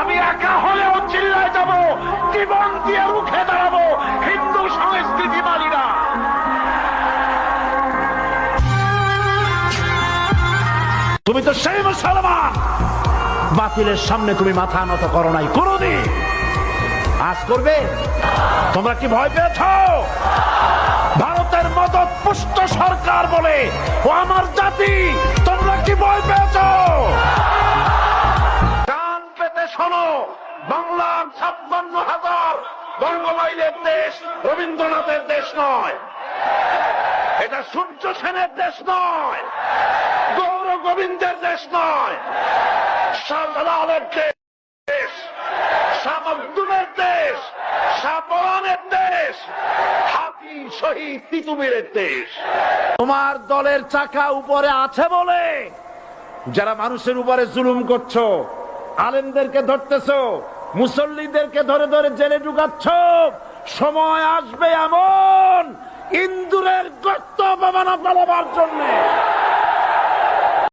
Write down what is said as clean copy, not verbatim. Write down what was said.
আমি একা হলেও চিল্লায় যাব, জীবন দিয়ে রুখে দাঁড়াবো হিন্দু সংস্কৃতি মালিরা। তুমি তো সেই মুসলমান, বাতিলের সামনে তুমি মাথা নত করো নাই কোনদিন, আজ করবে? তোমরা কি ভয় পেয়েছ? ভারতের মদত পুষ্ট সরকার বলে ও আমার জাতি, তোমরা কি ভয় পেয়েছ? কান পেতে শোনো, বাংলার 56,000 বঙ্গমাইলের দেশ রবীন্দ্রনাথের দেশ নয়, এটা সূর্য সেনের দেশ নয়, গৌর গোবিন্দের দেশ নয়, শাহজালালের দেশ, শাহ আব্দুলের দেশ, শাহপরানের দেশ, হাতি শহীদ তিতুমিরের দেশ। তোমার দলের চাকা উপরে আছে বলে যারা মানুষের উপরে জুলুম করছো, আলেমদেরকে ধরতেছো, মুসল্লিদেরকে ধরে ধরে জেলে ঢুকাচ্ছ, সময় আসবে এমন ইন্দুরের গর্ত বানাবার জন্য